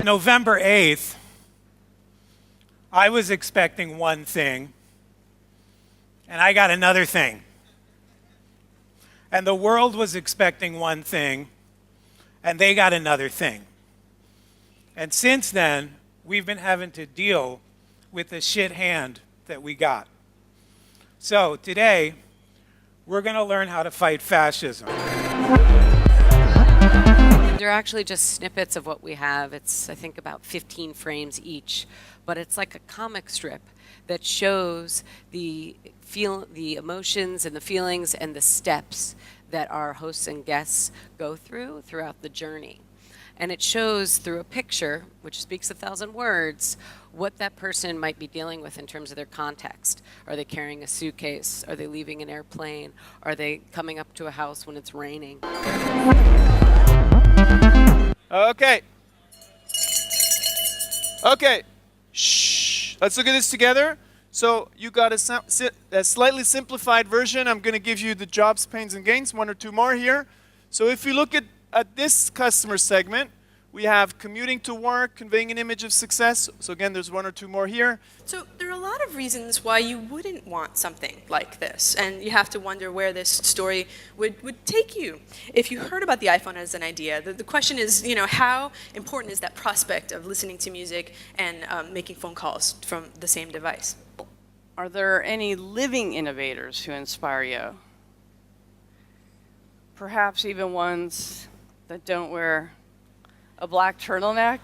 November 8th, I was expecting one thing, and I got another thing. And the world was expecting one thing, and they got another thing. And since then, we've been having to deal with the shit hand that we got. So today, we're going to learn how to fight fascism. They're actually just snippets of what we have. It's, I think, about 15 frames each. But it's like a comic strip that shows the emotions and the feelings and the steps that our hosts and guests go throughout the journey. And it shows through a picture, which speaks 1,000 words, what that person might be dealing with in terms of their context. Are they carrying a suitcase? Are they leaving an airplane? Are they coming up to a house when it's raining? Okay. Okay. Shh. Let's look at this together. So you got a slightly simplified version. I'm going to give you the jobs, pains, and gains, one or two more here. So if you look at this customer segment, we have commuting to work, conveying an image of success. So again, there's one or two more here. So there are a lot of reasons why you wouldn't want something like this, and you have to wonder where this story would take you. If you heard about the iPhone as an idea, the question is, how important is that prospect of listening to music and making phone calls from the same device? Are there any living innovators who inspire you? Perhaps even ones that don't wear a black turtleneck?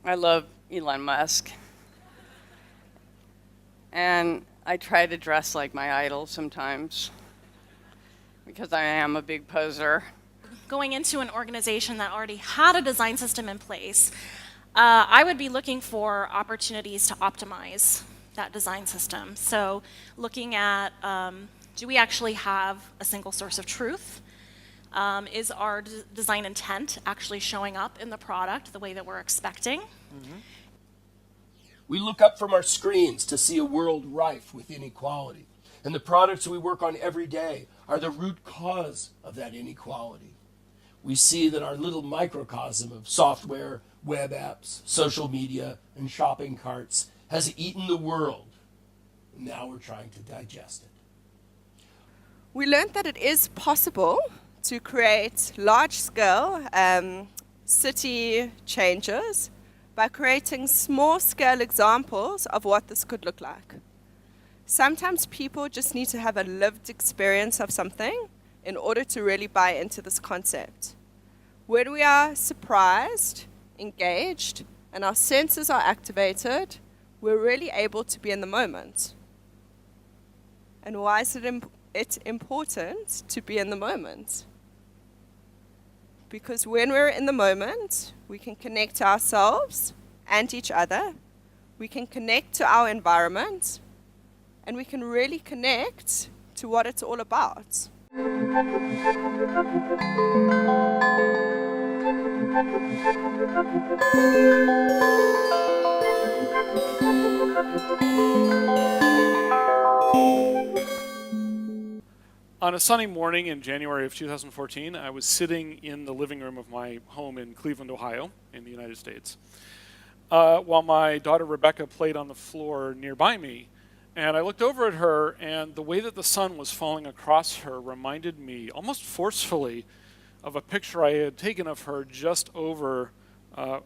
I love Elon Musk. And I try to dress like my idol sometimes because I am a big poser. Going into an organization that already had a design system in place, I would be looking for opportunities to optimize that design system. So looking at, do we actually have a single source of truth? Is our design intent actually showing up in the product the way that we're expecting? Mm-hmm. We look up from our screens to see a world rife with inequality. And the products we work on every day are the root cause of that inequality. We see that our little microcosm of software, web apps, social media, and shopping carts has eaten the world. And now we're trying to digest it. We learned that it is possible to create large-scale city changes by creating small-scale examples of what this could look like. Sometimes people just need to have a lived experience of something in order to really buy into this concept. When we are surprised, engaged, and our senses are activated, we're really able to be in the moment. And why is it important to be in the moment? Because when we're in the moment, we can connect to ourselves and each other, we can connect to our environment, and we can really connect to what it's all about. On a sunny morning in January of 2014, I was sitting in the living room of my home in Cleveland, Ohio, in the United States, while my daughter Rebecca played on the floor nearby me. And I looked over at her, and the way that the sun was falling across her reminded me, almost forcefully, of a picture I had taken of her just over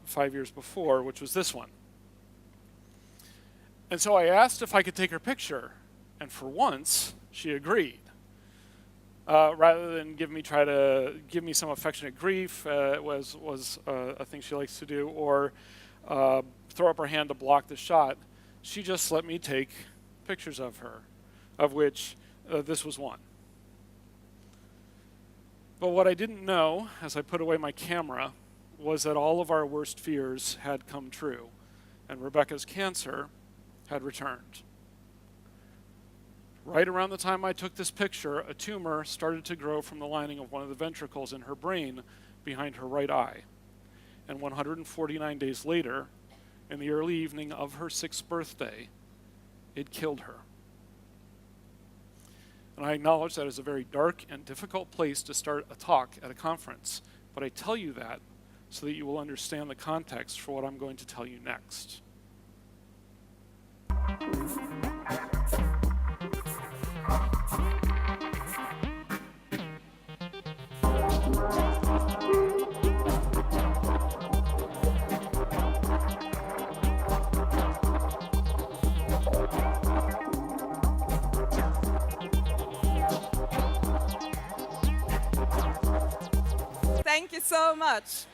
5 years before, which was this one. And so I asked if I could take her picture, and for once, she agreed. Rather than try to give me some affectionate grief, was a thing she likes to do, or throw up her hand to block the shot, she just let me take pictures of her, of which this was one. But what I didn't know as I put away my camera was that all of our worst fears had come true, and Rebecca's cancer had returned. Right around the time I took this picture, a tumor started to grow from the lining of one of the ventricles in her brain behind her right eye. And 149 days later, in the early evening of her 6th birthday, it killed her. And I acknowledge that is a very dark and difficult place to start a talk at a conference, but I tell you that so that you will understand the context for what I'm going to tell you next. Thank you so much.